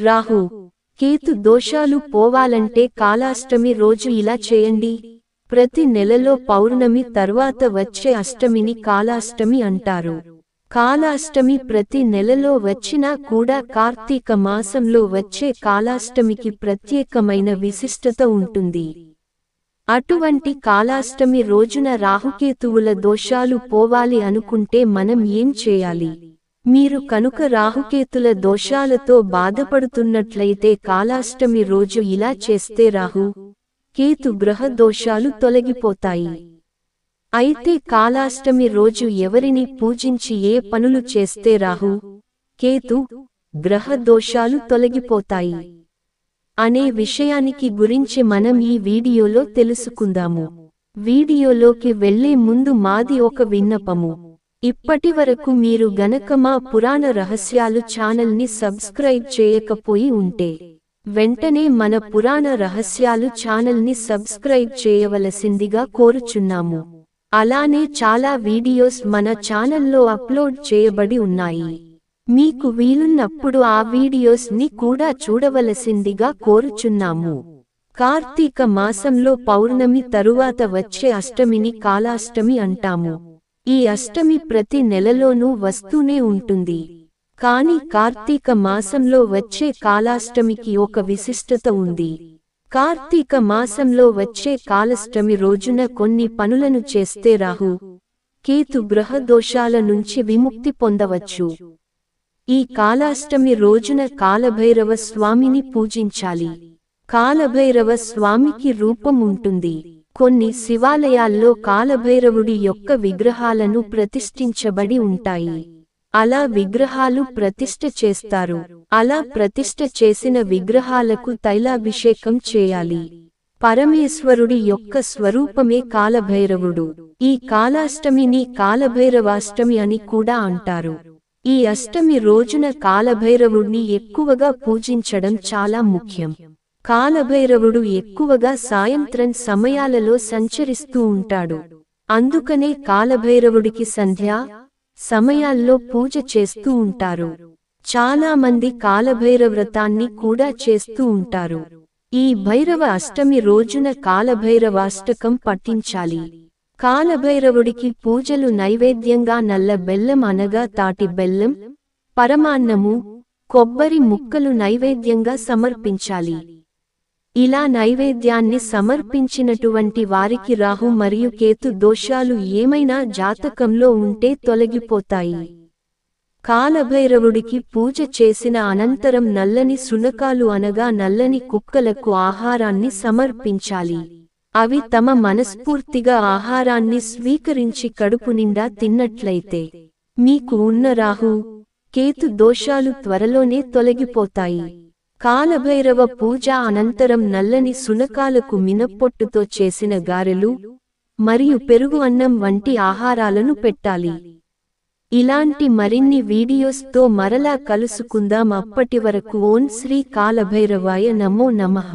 రాహు కేతు దోషాలు పోవాలంటే కాలాష్టమి రోజు ఇలా చేయండి. ప్రతి నెలలో పౌర్ణమి తర్వాత వచ్చే అష్టమిని కాలాష్టమి అంటారు. కాలాష్టమి ప్రతి నెలలో వచ్చినా కూడా కార్తీక మాసంలో వచ్చే కాలాష్టమికి ప్రత్యేకమైన విశిష్టత ఉంటుంది. అటువంటి కాలాష్టమి రోజున రాహుకేతువుల దోషాలు పోవాలి అనుకుంటే మనం ఏం చేయాలి? మీరు కనుక రాహుకేతుల దోషాలతో బాధపడుతున్నట్లయితే కాలాష్టమి రోజు ఇలా చేస్తే రాహు, కేతు గ్రహ దోషాలు తొలగిపోతాయి. అయితే కాలాష్టమి రోజు ఎవరిని పూజించి ఏ పనులు చేస్తే రాహు, కేతు గ్రహ దోషాలు తొలగిపోతాయి అనే విషయానికి గురించి మనం ఈ వీడియోలో తెలుసుకుందాము. వీడియోలోకి వెళ్లే ముందు మాది ఒక విన్నపము. ఇప్పటివరకు మీరు గనక మా పురాణ రహస్యాలు ఛానల్ని సబ్స్క్రైబ్ చేయకపోయి ఉంటే వెంటనే మన పురాణ రహస్యాలు ఛానల్ని సబ్స్క్రైబ్ చేయవలసిందిగా కోరుచున్నాము. అలానే చాలా వీడియోస్ మన ఛానల్లో అప్లోడ్ చేయబడి ఉన్నాయి. మీకు వీలున్నప్పుడు ఆ వీడియోస్ ని కూడా చూడవలసిందిగా కోరుచున్నాము. కార్తీక మాసంలో పౌర్ణమి తరువాత వచ్చే అష్టమిని కాలాష్టమి అంటాము. ఈ అష్టమి ప్రతి నెలలోనూ వస్తూనే ఉంటుంది. కానీ కార్తీక మాసంలో వచ్చే కాలాష్టమికి ఒక విశిష్టత ఉంది. కార్తీక మాసంలో వచ్చే కాలాష్టమి రోజున కొన్ని పనులను చేస్తే రాహు, కేతు గ్రహ దోషాల నుంచి విముక్తి పొందవచ్చు. ఈ కాలాష్టమి రోజున కాలభైరవ స్వామిని పూజించాలి. కాలభైరవ స్వామికి రూపం ఉంటుంది. కొన్ని శివాలయాల్లో కాలభైరవుడి యొక్క విగ్రహాలను ప్రతిష్ఠించబడి ఉంటాయి. అలా విగ్రహాలు ప్రతిష్ఠ చేస్తారు. అలా ప్రతిష్ఠ చేసిన విగ్రహాలకు తైలాభిషేకం చేయాలి. పరమేశ్వరుడి యొక్క స్వరూపమే కాలభైరవుడు. ఈ కాలాష్టమిని కాలభైరవాష్టమి అని కూడా అంటారు. ఈ అష్టమి రోజున కాలభైరవుడిని ఎక్కువగా పూజించడం చాలా ముఖ్యం. కాలభైరవుడు ఎక్కువగా సాయంత్రం సమయాలలో సంచరిస్తూ ఉంటాడు. అందుకనే కాలభైరవుడికి సంధ్యా సమయాల్లో పూజ చేస్తూ ఉంటారు. చాలా మంది కాలభైరవ వ్రతాన్ని కూడా చేస్తూ ఉంటారు. ఈ భైరవ అష్టమి రోజున కాలభైరవాష్టకం పఠించాలి. కాలభైరవుడికి పూజలు నైవేద్యంగా నల్ల బెల్లం అనగా తాటి బెల్లం, పరమాన్నము, కొబ్బరి ముక్కలు నైవేద్యంగా సమర్పించాలి. ఇలా నైవేద్యాన్ని సమర్పించినటువంటి వారికి రాహు మరియు కేతు దోషాలు ఏమైనా జాతకంలో ఉంటే తొలగిపోతాయి. కాలభైరవుడికి పూజ చేసిన అనంతరం నల్లని శునకాలు అనగా నల్లని కుక్కలకు ఆహారాన్ని సమర్పించాలి. అవి తమ మనస్ఫూర్తిగా ఆహారాన్ని స్వీకరించి కడుపు నిండా తిన్నట్లయితే మీకు ఉన్న రాహు, కేతు దోషాలు త్వరలోనే తొలగిపోతాయి. కాలభైరవ పూజ అనంతరం నల్లని శునకాలకు మినప్పొట్టుతో చేసిన గారెలు మరియు పెరుగు అన్నం వంటి ఆహారాలను పెట్టాలి. ఇలాంటి మరిన్ని వీడియోస్తో మరలా కలుసుకుందాం. అప్పటి వరకు ఓం శ్రీ కాలభైరవాయ నమో నమః.